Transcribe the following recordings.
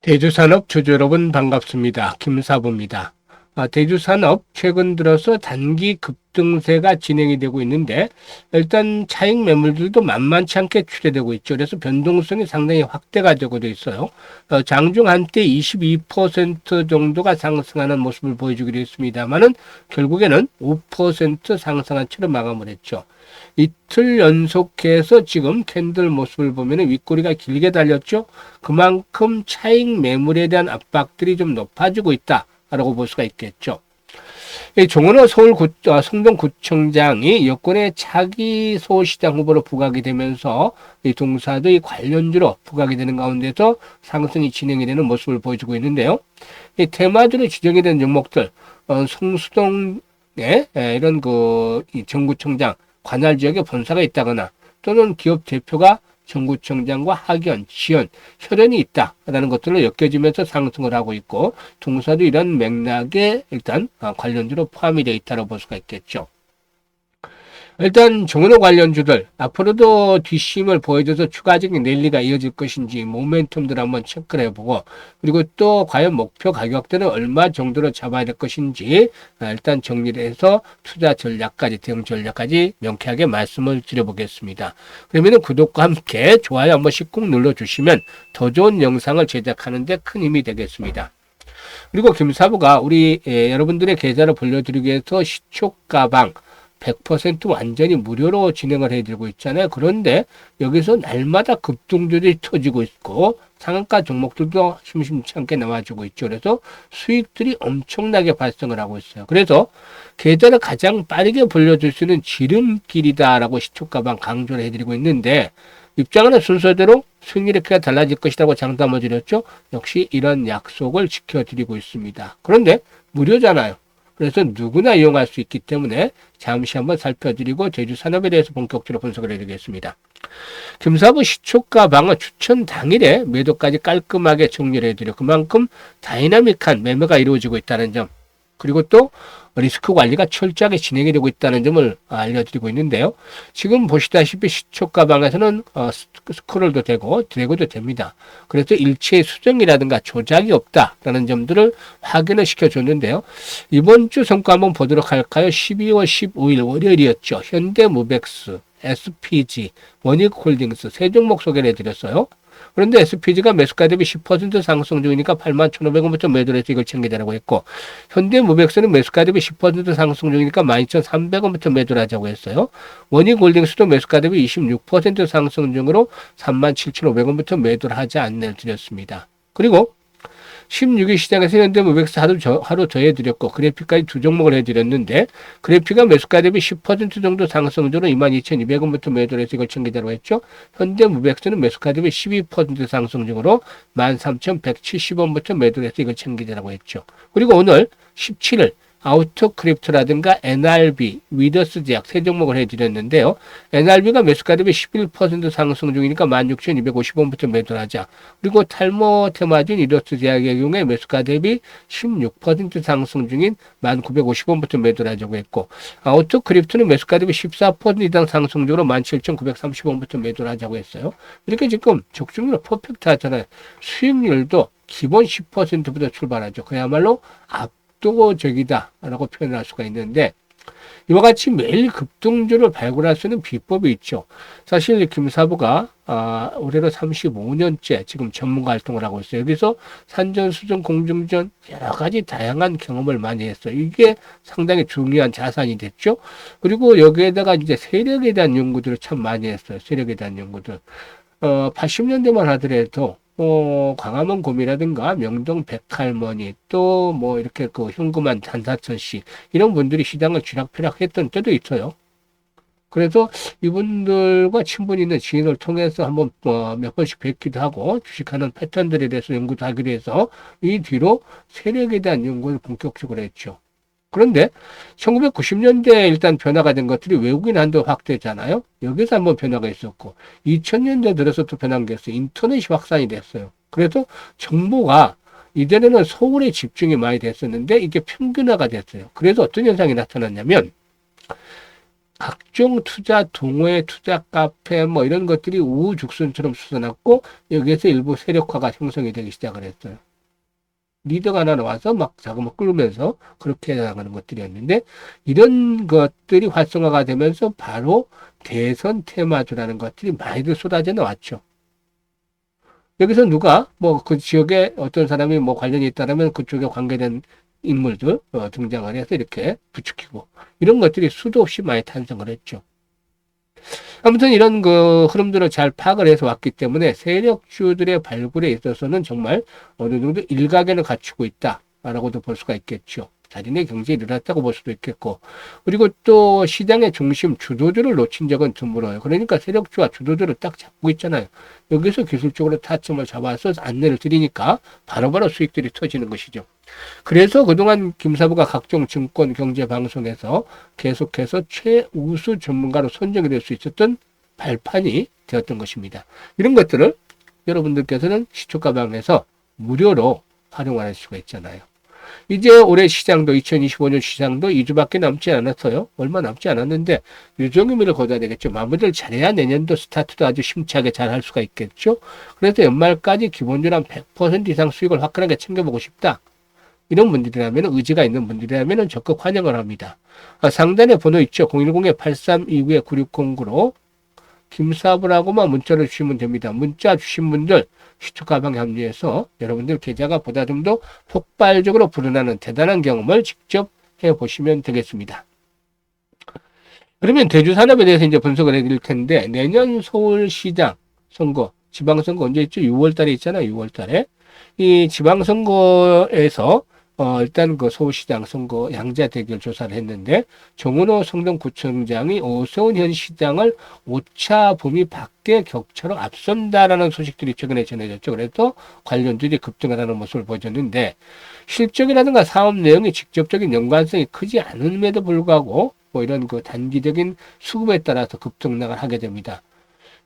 대주산업 주주 여러분 반갑습니다. 김사부입니다. 대주산업 최근 들어서 단기 급등세가 진행이 되고 있는데 일단 차익 매물들도 만만치 않게 출회되고 있죠. 그래서 변동성이 상당히 확대가 되고 있어요. 장중 한때 22% 정도가 상승하는 모습을 보여주기로 했습니다만은 결국에는 5% 상승한 채로 마감을 했죠. 이틀 연속해서 지금 캔들 모습을 보면 윗꼬리가 길게 달렸죠. 그만큼 차익 매물에 대한 압박들이 좀 높아지고 있다라고 볼 수가 있겠죠. 정은호 성동구청장이 여권의 차기 소시장 후보로 부각이 되면서 이 동사도 이 관련주로 부각이 되는 가운데서 상승이 진행이 되는 모습을 보여주고 있는데요. 이 테마주로 지정이 된 종목들, 성수동에 이런 이 정구청장 관할 지역에 본사가 있다거나 또는 기업 대표가 정구청장과 학연, 지연, 혈연이 있다라는 것들로 엮여지면서 상승을 하고 있고 동사도 이런 맥락에 일단 관련주로 포함이 되어 있다고 볼 수가 있겠죠. 일단 정은호 관련주들 앞으로도 뒷심을 보여줘서 추가적인 랠리가 이어질 것인지 모멘텀들 한번 체크를 해보고 그리고 또 과연 목표 가격대는 얼마 정도로 잡아야 될 것인지 일단 정리를 해서 투자 전략까지 대응 전략까지 명쾌하게 말씀을 드려보겠습니다. 그러면 구독과 함께 좋아요 한 번씩 꾹 눌러주시면 더 좋은 영상을 제작하는 데 큰 힘이 되겠습니다. 그리고 김사부가 우리 여러분들의 계좌를 불려드리기 위해서 시초가방 100% 완전히 무료로 진행을 해드리고 있잖아요. 그런데 여기서 날마다 급등들이 터지고 있고 상한가 종목들도 심심치 않게 나와주고 있죠. 그래서 수익들이 엄청나게 발생을 하고 있어요. 그래서 계좌를 가장 빠르게 불려줄 수 있는 지름길이다라고 시초가방 강조를 해드리고 있는데 입장은 순서대로 수익률이 달라질 것이라고 장담을 드렸죠. 역시 이런 약속을 지켜드리고 있습니다. 그런데 무료잖아요. 그래서 누구나 이용할 수 있기 때문에 잠시 한번 살펴드리고 제주 산업에 대해서 본격적으로 분석을 해드리겠습니다. 김사부 시초가방은 추천 당일에 매도까지 깔끔하게 정리를 해드려 그만큼 다이나믹한 매매가 이루어지고 있다는 점 그리고 또 리스크 관리가 철저하게 진행이 되고 있다는 점을 알려드리고 있는데요. 지금 보시다시피 시초가방에서는 스크롤도 되고 드래그도 됩니다. 그래서 일체의 수정이라든가 조작이 없다라는 점들을 확인을 시켜줬는데요. 이번 주 성과 한번 보도록 할까요? 12월 15일 월요일이었죠. 현대무백스, SPG, 원익홀딩스 세 종목 소개를 해드렸어요. 그런데 SPG가 매수가 대비 10% 상승 중이니까 81,500원부터 매도를 해서 이걸 챙기자라고 했고 현대무백스는 매수가 대비 10% 상승 중이니까 12,300원부터 매도를 하자고 했어요. 원익홀딩스도 매수가 대비 26% 상승 중으로 37,500원부터 매도를 하자 안내를 드렸습니다. 그리고 16일 시장에서 현대무백스 하루 더 해드렸고 그래픽까지 두 종목을 해드렸는데 그래픽은 매수가 대비 10% 정도 상승으로 22,200원부터 매도를 해서 이걸 챙기자고 했죠. 현대무백스는 매수가 대비 12% 상승 중으로 13,170원부터 매도를 해서 이걸 챙기자고 했죠. 그리고 오늘 17일 아우토크립트라든가 NRB, 위더스 제약 세 종목을 해드렸는데요. NRB가 매수가 대비 11% 상승 중이니까 16,250원부터 매도를 하자. 그리고 탈모 테마진 위더스 제약의 경우에 매수가 대비 16% 상승 중인 1,950원부터 매도를 하자고 했고 아우토크립트는 매수가 대비 14% 이상 상승 중으로 17,930원부터 매도를 하자고 했어요. 이렇게 지금 적중률 퍼펙트 하잖아요. 수익률도 기본 10%부터 출발하죠. 그야말로 압도적이다라고 표현할 수가 있는데 이와 같이 매일 급등주를 발굴할 수 있는 비법이 있죠. 사실 김사부가 올해로 35년째 지금 전문가 활동을 하고 있어요. 여기서 산전수전, 공중전 여러 가지 다양한 경험을 많이 했어요. 이게 상당히 중요한 자산이 됐죠. 그리고 여기에다가 이제 세력에 대한 연구들을 참 많이 했어요. 세력에 대한 연구들. 80년대만 하더라도 광화문 곰이라든가 명동 백할머니 또 뭐 이렇게 그 현금한 단사천 씨 이런 분들이 시장을 쥐락펴락했던 때도 있어요. 그래서 이분들과 친분 있는 지인을 통해서 한번 몇 번씩 뵙기도 하고 주식하는 패턴들에 대해서 연구도 하기로 해서 이 뒤로 세력에 대한 연구를 본격적으로 했죠. 그런데 1990년대에 일단 변화가 된 것들이 외국인 한도 확대잖아요. 여기서 한번 변화가 있었고 2000년대 들어서 또 변한 게 있어요. 인터넷이 확산이 됐어요. 그래서 정보가 이전에는 서울에 집중이 많이 됐었는데 이게 평균화가 됐어요. 그래서 어떤 현상이 나타났냐면 각종 투자 동호회, 투자 카페 뭐 이런 것들이 우후죽순처럼 솟아났고 여기에서 일부 세력화가 형성이 되기 시작을 했어요. 리더가 하나 나와서 막 자금을 끌면서 그렇게 나가는 것들이었는데 이런 것들이 활성화가 되면서 바로 대선 테마주라는 것들이 많이들 쏟아져 나왔죠. 여기서 누가 뭐 그 지역에 어떤 사람이 뭐 관련이 있다면 그쪽에 관계된 인물들 등장을 해서 이렇게 부추기고 이런 것들이 수도 없이 많이 탄생을 했죠. 아무튼 이런 그 흐름들을 잘 파악을 해서 왔기 때문에 세력주들의 발굴에 있어서는 정말 어느 정도 일가견을 갖추고 있다라고도 볼 수가 있겠죠. 자신의 경제에 일어났다고 볼 수도 있겠고, 그리고 또 시장의 중심 주도주를 놓친 적은 드물어요. 그러니까 세력주와 주도주를 딱 잡고 있잖아요. 여기서 기술적으로 타점을 잡아서 안내를 드리니까 바로바로 수익들이 터지는 것이죠. 그래서 그동안 김사부가 각종 증권 경제 방송에서 계속해서 최우수 전문가로 선정이 될 수 있었던 발판이 되었던 것입니다. 이런 것들을 여러분들께서는 시초가방에서 무료로 활용할 수가 있잖아요. 이제 올해 시장도 2025년 시장도 2주밖에 남지 않았어요. 얼마 남지 않았는데 유종의미를 거둬야 되겠죠. 마무리를 잘해야 내년도 스타트도 아주 심차게 잘 할 수가 있겠죠. 그래서 연말까지 기본적으로 한 100% 이상 수익을 화끈하게 챙겨보고 싶다. 이런 분들이라면 의지가 있는 분들이라면 적극 환영을 합니다. 상단에 번호 있죠. 010-8329-9609로 김사부라고만 문자를 주시면 됩니다. 문자 주신 분들 시초가방에 합류해서 여러분들 계좌가 보다 좀 더 폭발적으로 불어나는 대단한 경험을 직접 해보시면 되겠습니다. 그러면 대주산업에 대해서 이제 분석을 해드릴 텐데 내년 서울시장 선거, 지방선거 언제 있죠? 6월달에 있잖아요. 6월달에. 이 지방선거에서 일단 그 서울시장 선거 양자 대결 조사를 했는데 정은호 성동구청장이 오세훈 현 시장을 오차 범위 밖의 격차로 앞선다라는 소식들이 최근에 전해졌죠. 그래서 관련주들이 급등하는 모습을 보여줬는데 실적이라든가 사업 내용이 직접적인 연관성이 크지 않음에도 불구하고 뭐 이런 그 단기적인 수급에 따라서 급등락을 하게 됩니다.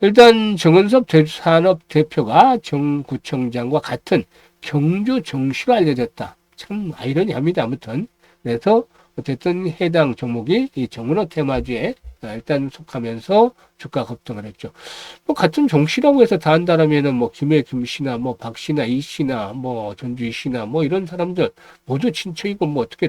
일단 정은섭 산업 대표가 정 구청장과 같은 경주 정시로 알려졌다. 참 아이러니합니다. 아무튼 그래서 어쨌든 해당 종목이 이 정은호 테마주에 일단 속하면서 주가 급등을 했죠. 뭐 같은 정시라고 해서 다 한다라면은 뭐 김해 김씨나 뭐 박씨나 이씨나 뭐 전주 이씨나 뭐 이런 사람들 모두 친척이고 뭐 어떻게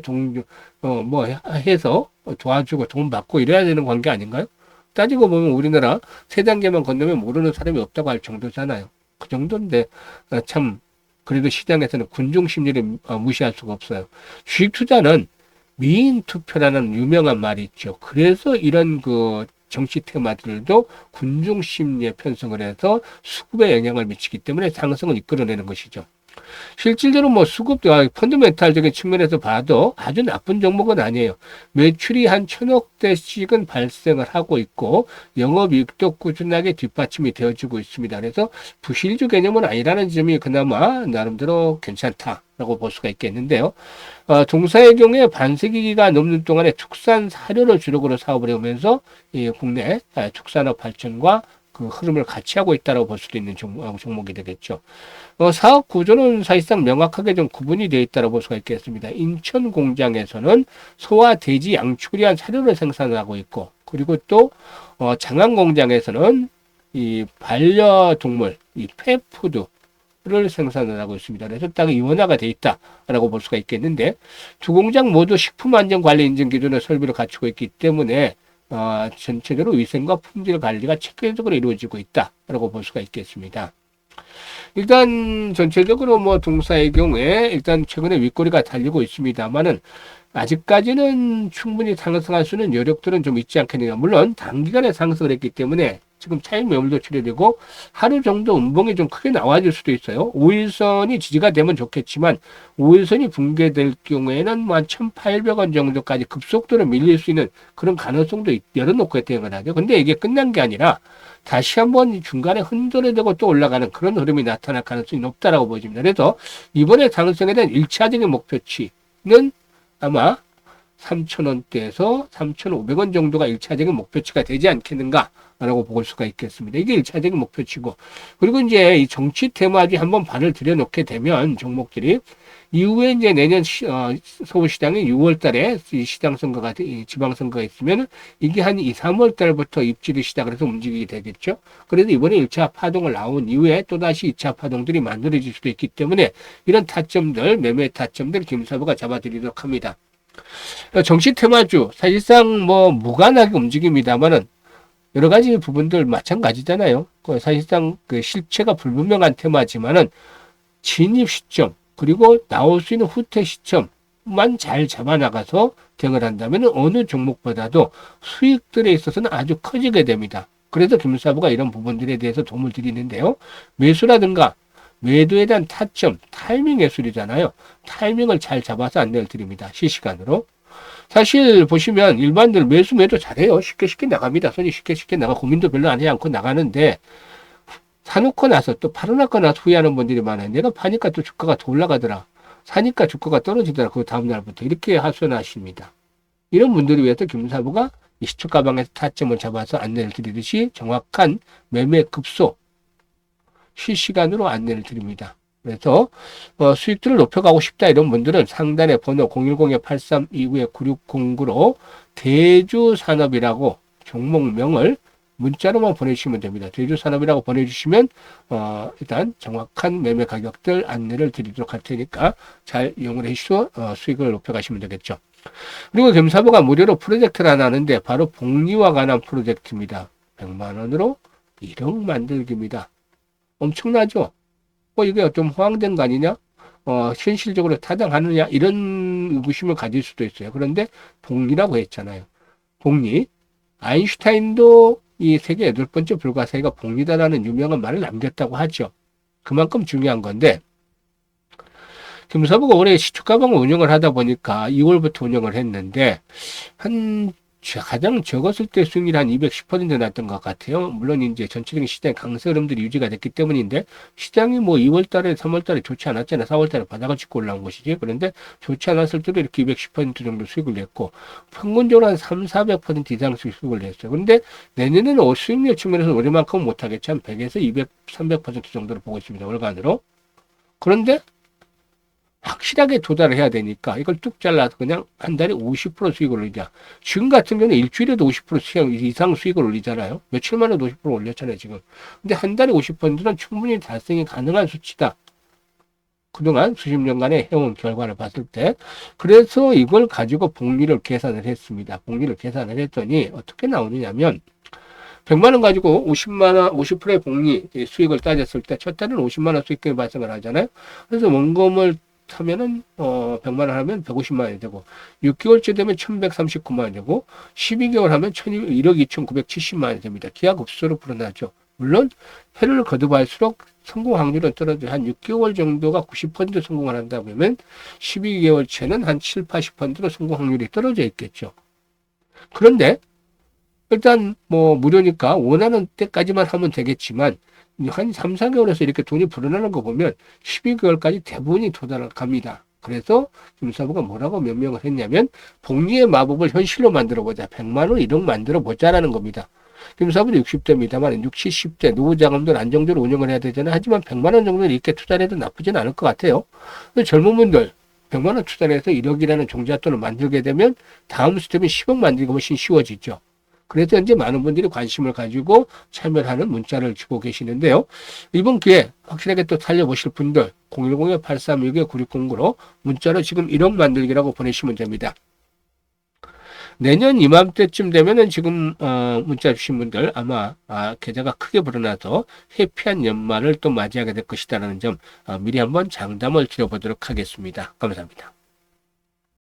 뭐 해서 도와주고 돈 받고 이래야 되는 관계 아닌가요? 따지고 보면 우리나라 세 단계만 건너면 모르는 사람이 없다고 할 정도잖아요. 그 정도인데 참 그래도 시장에서는 군중 심리를 무시할 수가 없어요. 주식 투자는 미인 투표라는 유명한 말이 있죠. 그래서 이런 그 정치 테마들도 군중 심리에 편성을 해서 수급에 영향을 미치기 때문에 상승을 이끌어내는 것이죠. 실질적으로 뭐 수급, 펀더멘탈적인 측면에서 봐도 아주 나쁜 종목은 아니에요. 매출이 한 1,000억대씩은 발생을 하고 있고 영업이익도 꾸준하게 뒷받침이 되어주고 있습니다. 그래서 부실주 개념은 아니라는 점이 그나마 나름대로 괜찮다라고 볼 수가 있겠는데요. 동사의 경우에 반세기가 넘는 동안에 축산 사료를 주력으로 사업을 해오면서 이 국내 축산업 발전과 그 흐름을 같이 하고 있다고 볼 수도 있는 종목이 되겠죠. 사업 구조는 사실상 명확하게 좀 구분이 되어 있다고 볼 수가 있겠습니다. 인천 공장에서는 소와 돼지 양축을 위한 사료를 생산하고 있고, 그리고 또 장안 공장에서는 이 반려동물, 이 펫푸드를 생산을 하고 있습니다. 그래서 딱 이원화가 되어 있다라고 볼 수가 있겠는데, 두 공장 모두 식품안전관리 인증 기준의 설비를 갖추고 있기 때문에 전체적으로 위생과 품질 관리가 체계적으로 이루어지고 있다라고 볼 수가 있겠습니다. 일단 전체적으로 뭐 동사의 경우에 일단 최근에 윗꼬리가 달리고 있습니다만은 아직까지는 충분히 상승할 수 있는 여력들은 좀 있지 않겠느냐. 물론 단기간에 상승을 했기 때문에 지금 차익 매물도 처리되고 하루 정도 음봉이 좀 크게 나와줄 수도 있어요. 5일선이 지지가 되면 좋겠지만 5일선이 붕괴될 경우에는 뭐 한 1,800원 정도까지 급속도로 밀릴 수 있는 그런 가능성도 열어놓고 대응을 하죠. 근데 이게 끝난 게 아니라 다시 한번 중간에 흔들어 되고 또 올라가는 그런 흐름이 나타날 가능성이 높다라고 보여집니다. 그래서 이번에 상승에 대한 1차적인 목표치는 아마 3,000원대에서 3,500원 정도가 1차적인 목표치가 되지 않겠는가 라고 볼 수가 있겠습니다. 이게 1차적인 목표치고, 그리고 이제 이 정치 테마주에 한번 발을 들여놓게 되면 종목들이 이후에 이제 내년 서울시장이 6월 달에 이 시장 선거가, 이 지방선거가 있으면 이게 한 2, 3월 달부터 입지를 시작을 해서 움직이게 되겠죠. 그래서 이번에 1차 파동을 나온 이후에 또다시 2차 파동들이 만들어질 수도 있기 때문에 이런 타점들, 매매 타점들 김사부가 잡아드리도록 합니다. 정치 테마주, 사실상 뭐 무관하게 움직입니다만은 여러 가지 부분들 마찬가지잖아요. 사실상 그 실체가 불분명한 테마지만은 진입 시점, 그리고 나올 수 있는 후퇴 시점만 잘 잡아나가서 대응을 한다면 어느 종목보다도 수익들에 있어서는 아주 커지게 됩니다. 그래서 김사부가 이런 부분들에 대해서 도움을 드리는데요. 매수라든가 매도에 대한 타점, 타이밍 예술이잖아요. 타이밍을 잘 잡아서 안내를 드립니다. 실시간으로. 사실 보시면 일반들 매수 매도 잘해요. 쉽게 나갑니다. 손이 쉽게 나가 고민도 별로 안 해 않고 나가는데 사놓고 나서 또 팔아놓고 나서 후회하는 분들이 많아요. 내가 파니까 또 주가가 더 올라가더라. 사니까 주가가 떨어지더라. 그 다음날부터 이렇게 하소연하십니다. 이런 분들을 위해서 김사부가 이 시초가방에서 타점을 잡아서 안내를 드리듯이 정확한 매매 급소 실시간으로 안내를 드립니다. 그래서 수익들을 높여가고 싶다 이런 분들은 상단에 번호 010-8329-9609로 대주산업이라고 종목명을 문자로만 보내주시면 됩니다. 대주산업이라고 보내주시면 일단 정확한 매매 가격들 안내를 드리도록 할 테니까 잘 이용을 해주셔서 수익을 높여가시면 되겠죠. 그리고 김사부가 무료로 프로젝트를 하나 하는데 바로 복리와 관한 프로젝트입니다. 100만 원으로 1억 만들기입니다. 엄청나죠? 이게 좀 호황된 거 아니냐? 현실적으로 타당하느냐? 이런 의구심을 가질 수도 있어요. 그런데 복리라고 했잖아요. 복리. 아인슈타인도 이 세계 8번째 불가사의가 복리다라는 유명한 말을 남겼다고 하죠. 그만큼 중요한 건데, 김사부가 올해 시초가방을 운영을 하다 보니까 2월부터 운영을 했는데, 가장 적었을 때 수익률이 한 210% 났던 것 같아요. 물론 이제 전체적인 시장의 강세 흐름들이 유지가 됐기 때문인데, 시장이 뭐 2월 달에, 3월 달에 좋지 않았잖아요. 4월 달에 바닥을 짚고 올라온 것이지. 그런데 좋지 않았을 때도 이렇게 210% 정도 수익을 냈고, 평균적으로 한 300-400% 이상 수익을 냈어요. 그런데 내년에는 수익률 측면에서 올해만큼은 못하겠지. 한 100에서 200, 300% 정도로 보고 있습니다. 월간으로. 그런데 확실하게 도달을 해야 되니까 이걸 뚝 잘라서 그냥 한 달에 50% 수익을 올리자. 지금 같은 경우는 일주일에도 50% 이상 수익을 올리잖아요. 며칠 만에도 50% 올렸잖아요, 지금. 근데 한 달에 50%는 충분히 달성이 가능한 수치다. 그동안 수십 년간의 해온 결과를 봤을 때. 그래서 이걸 가지고 복리를 계산을 했습니다. 복리를 계산을 했더니 어떻게 나오느냐면 100만 원 가지고 50만 원, 50%의 복리 수익을 따졌을 때 첫 달은 50만 원 수익금이 발생을 하잖아요. 그래서 원금을 하면은 100만 원 하면 150만 원이 되고 6개월째 되면 1139만 원이 되고 12개월 하면 1억 2,970만 원이 됩니다. 기하급수로 불어나죠. 물론 해를 거듭할수록 성공 확률은 떨어져요. 한 6개월 정도가 90% 성공을 한다 보면 12개월째는 한 7, 80%로 성공 확률이 떨어져 있겠죠. 그런데 일단 뭐 무료니까 원하는 때까지만 하면 되겠지만 한 3, 4개월에서 이렇게 돈이 불어나는 거 보면 12개월까지 대부분이 도달을 갑니다. 그래서 김사부가 뭐라고 명명을 했냐면 복리의 마법을 현실로 만들어보자. 100만 원 1억 만들어보자라는 겁니다. 김사부는 60대입니다만 60, 70대 노후자금들 안정적으로 운영을 해야 되잖아요. 하지만 100만 원 정도는 이렇게 투자를 해도 나쁘진 않을 것 같아요. 젊은 분들 100만 원 투자를 해서 1억이라는 종잣돈을 만들게 되면 다음 스텝은 10억 만들기가 훨씬 쉬워지죠. 그래서 이제 많은 분들이 관심을 가지고 참여하는 문자를 주고 계시는데요. 이번 기회에 확실하게 또 살려보실 분들 010-8362-9609로 문자로 지금 1억 만들기라고 보내시면 됩니다. 내년 이맘때쯤 되면은 지금 문자 주신 분들 아마 계좌가 크게 불어나서 해피한 연말을 또 맞이하게 될 것이다라는 점 미리 한번 장담을 드려보도록 하겠습니다. 감사합니다.